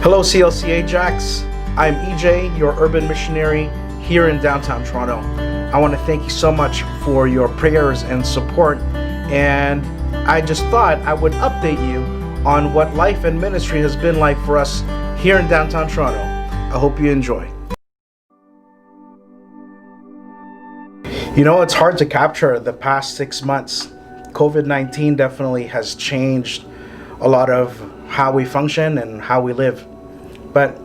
Hello CLC Ajax, I'm Ejay, your urban missionary here in downtown Toronto. I want to thank you so much for your prayers and support, and I just thought I would update you on what life and ministry has been like for us here in downtown Toronto. I hope you enjoy. You know, it's hard to capture the past 6 months. COVID-19 definitely has changed a lot of how we function and how we live. But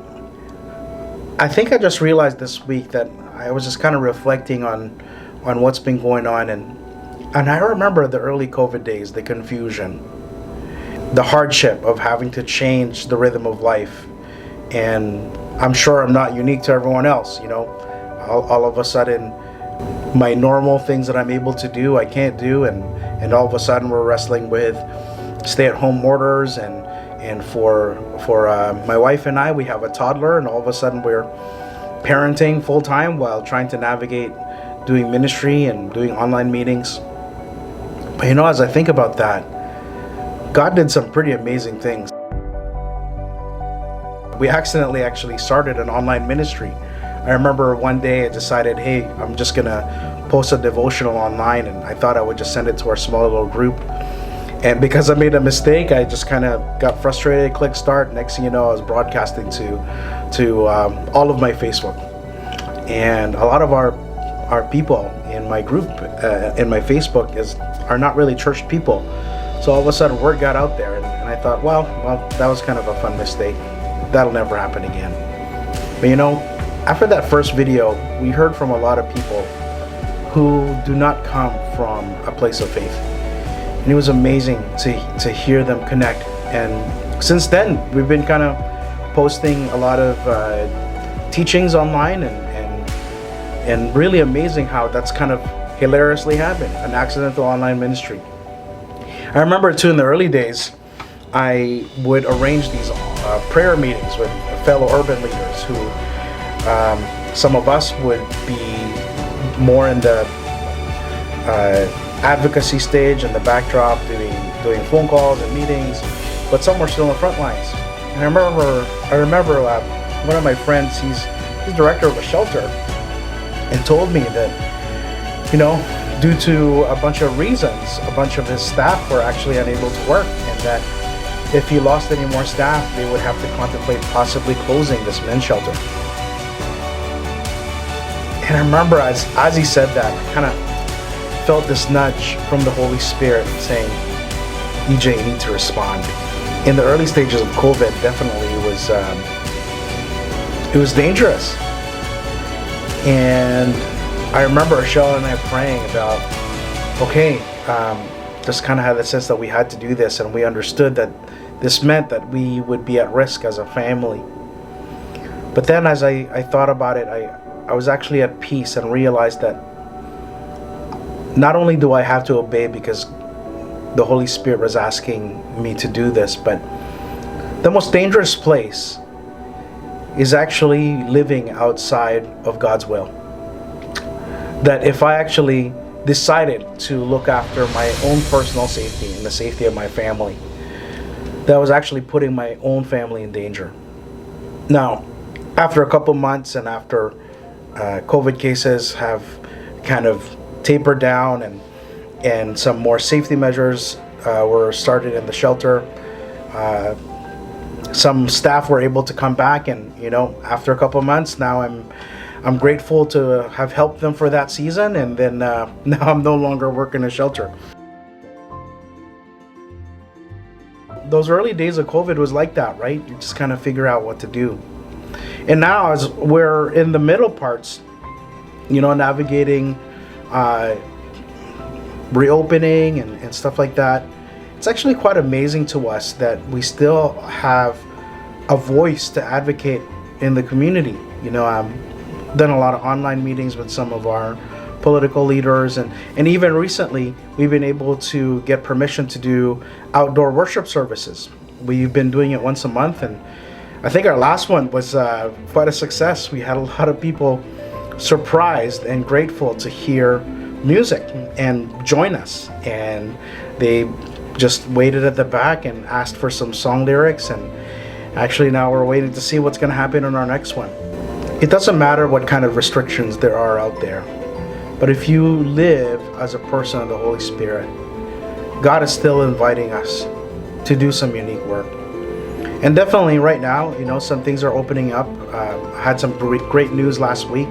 I think I just realized this week that I was just kind of reflecting on what's been going on, and I remember the early COVID days, the confusion, the hardship of having to change the rhythm of life. And I'm sure I'm not unique to everyone else, you know. All of a sudden, my normal things that I'm able to do, I can't do, and all of a sudden we're wrestling with stay-at-home orders, and for my wife and I, we have a toddler, and all of a sudden we're parenting full-time while trying to navigate doing ministry and doing online meetings. But you know, as I think about that, God did some pretty amazing things. We accidentally actually started an online ministry. I remember one day I decided, hey, I'm just gonna post a devotional online, and I thought I would just send it to our small little group. And because I made a mistake, I just kind of got frustrated, clicked start. Next thing you know, I was broadcasting to all of my Facebook. And a lot of our people in my group, in my Facebook, are not really church people. So all of a sudden, word got out there, and I thought, well, that was kind of a fun mistake. That'll never happen again. But you know, after that first video, we heard from a lot of people who do not come from a place of faith. And it was amazing to hear them connect. And since then, we've been kind of posting a lot of teachings online, and really amazing how that's kind of hilariously happened, an accidental online ministry. I remember too, in the early days, I would arrange these prayer meetings with fellow urban leaders who, some of us would be more in the advocacy stage and the backdrop, doing phone calls and meetings, but some were still in the front lines. And I remember one of my friends, he's director of a shelter, and told me that, you know, due to a bunch of reasons, a bunch of his staff were actually unable to work, and that if he lost any more staff, they would have to contemplate possibly closing this men's shelter. And I remember as he said that, I kind of felt this nudge from the Holy Spirit saying, EJ, you need to respond. In the early stages of COVID, definitely it was dangerous. And I remember Shell and I praying about, okay, just kind of had the sense that we had to do this, and we understood that this meant that we would be at risk as a family. But then as I thought about it, I was actually at peace and realized that not only do I have to obey because the Holy Spirit was asking me to do this, but the most dangerous place is actually living outside of God's will. That if I actually decided to look after my own personal safety and the safety of my family, that was actually putting my own family in danger. Now, after a couple months and after COVID cases have kind of tapered down, and some more safety measures were started in the shelter, some staff were able to come back, and you know, after a couple months now, I'm grateful to have helped them for that season, and then now I'm no longer working a shelter. Those early days of COVID was like that, right? You just kind of figure out what to do. And now as we're in the middle parts, you know, navigating reopening and stuff like that, it's actually quite amazing to us that we still have a voice to advocate in the community. You know, I've done a lot of online meetings with some of our political leaders, and even recently we've been able to get permission to do outdoor worship services. We've been doing it once a month, and I think our last one was quite a success. We had a lot of people surprised and grateful to hear music and join us, and they just waited at the back and asked for some song lyrics, and Actually, now we're waiting to see what's going to happen in our next one. It doesn't matter what kind of restrictions there are out there, but if you live as a person of the Holy Spirit, God is still inviting us to do some unique work. And definitely right now, some things are opening up. I had some great news last week.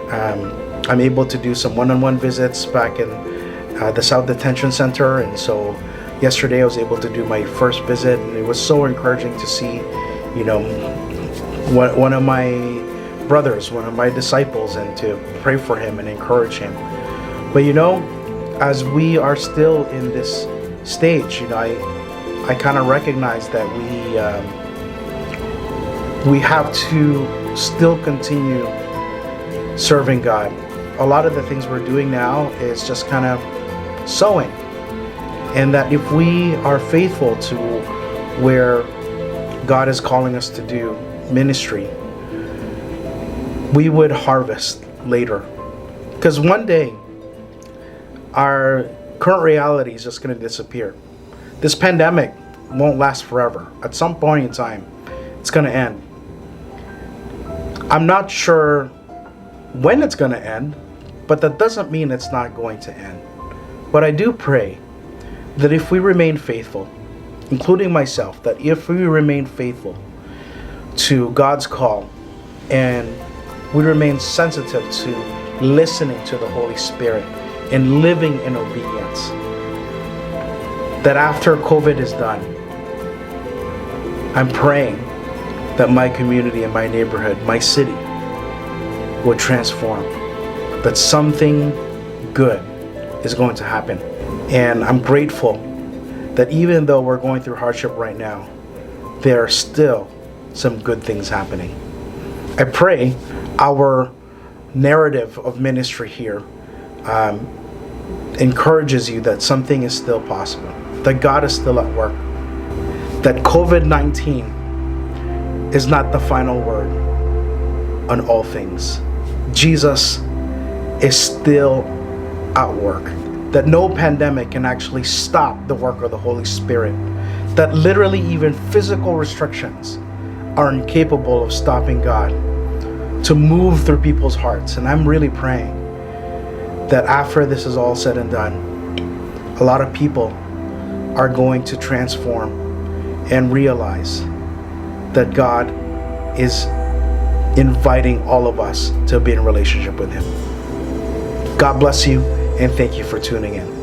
I'm able to do some one-on-one visits back in the South Detention Center, and so yesterday I was able to do my first visit, and it was so encouraging to see, one of my brothers, one of my disciples, and to pray for him and encourage him. But as we are still in this stage, I kind of recognize that we have to still continue serving God. A lot of the things we're doing now is just kind of sowing, and that if we are faithful to where God is calling us to do ministry, we would harvest later. Because one day our current reality is just going to disappear. This pandemic won't last forever. At some point in time, it's going to end. I'm not sure when it's going to end, but that doesn't mean it's not going to end. But I do pray that if we remain faithful, including myself, that if we remain faithful to God's call and we remain sensitive to listening to the Holy Spirit and living in obedience, that after COVID is done, I'm praying that my community and my neighborhood, my city, will transform, that something good is going to happen. And I'm grateful that even though we're going through hardship right now, there are still some good things happening. I pray our narrative of ministry here encourages you that something is still possible, that God is still at work, that COVID-19 is not the final word on all things. Jesus is still at work, that no pandemic can actually stop the work of the Holy Spirit, that literally even physical restrictions are incapable of stopping God to move through people's hearts. And I'm really praying that after this is all said and done, a lot of people are going to transform and realize that God is inviting all of us to be in a relationship with Him. God bless you, and thank you for tuning in.